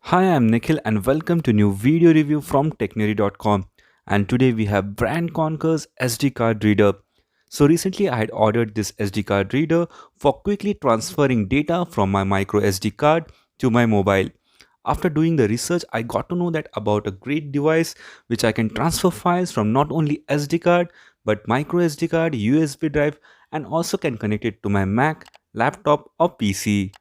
Hi, I'm Nikhil and welcome to new video review from Technary.com. And today we have Brand Conquer's SD card reader. So recently I had ordered this SD card reader for quickly transferring data from my micro SD card to my mobile. After doing the research, I got to know that about a great device which I can transfer files from not only SD card but micro SD card, USB drive, and also can connect it to my Mac, laptop or PC.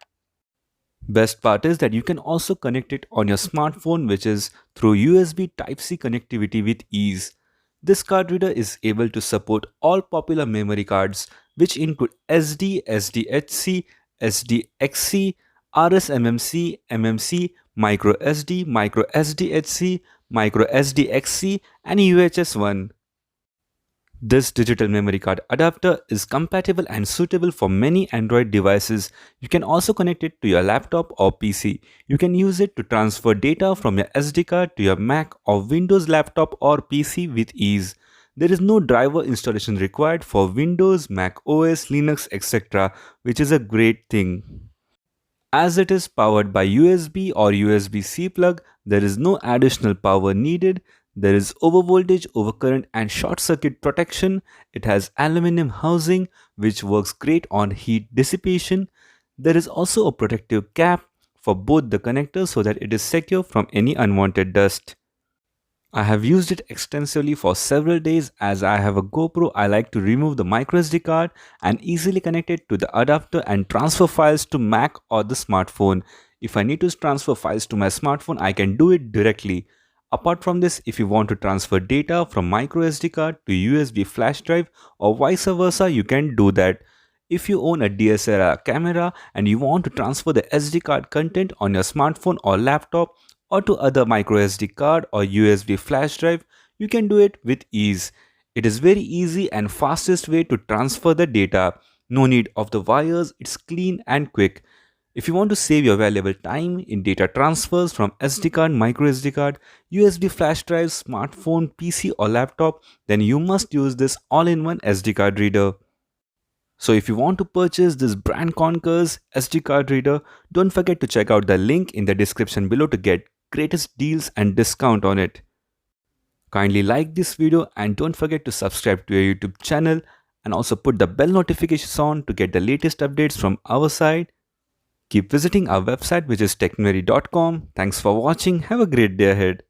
Best part is that you can also connect it on your smartphone, which is through USB Type-C connectivity with ease. This card reader is able to support all popular memory cards, which include SD, SDHC, SDXC, RSMMC, MMC, micro SD, micro SDHC, micro SDXC, and UHS-1. This digital memory card adapter is compatible and suitable for many Android devices. You can also connect it to your laptop or PC. You can use it to transfer data from your SD card to your Mac or Windows laptop or PC with ease. There is no driver installation required for Windows, Mac OS, Linux, etc., which is a great thing. As it is powered by USB or USB-C plug, there is no additional power needed. There is overvoltage, overcurrent and short circuit protection. It has aluminum housing which works great on heat dissipation. There is also a protective cap for both the connectors so that it is secure from any unwanted dust. I have used it extensively for several days. As I have a GoPro, I like to remove the microSD card and easily connect it to the adapter and transfer files to Mac or the smartphone. If I need to transfer files to my smartphone, I can do it directly. Apart from this, if you want to transfer data from microSD card to USB flash drive or vice versa, you can do that. If you own a DSLR camera and you want to transfer the SD card content on your smartphone or laptop, or to other micro SD card or USB flash drive, you can do it with ease. It is very easy and fastest way to transfer the data. No need of the wires, it's clean and quick. If you want to save your valuable time in data transfers from SD card, micro SD card, USB flash drive, smartphone, PC or laptop, then you must use this all-in-one SD card reader. So if you want to purchase this Brand Conquer's SD card reader, don't forget to check out the link in the description below to get greatest deals and discount on it. Kindly like this video and don't forget to subscribe to our YouTube channel and also put the bell notifications on to get the latest updates from our side. Keep visiting our website, which is technary.com. Thanks for watching. Have a great day ahead.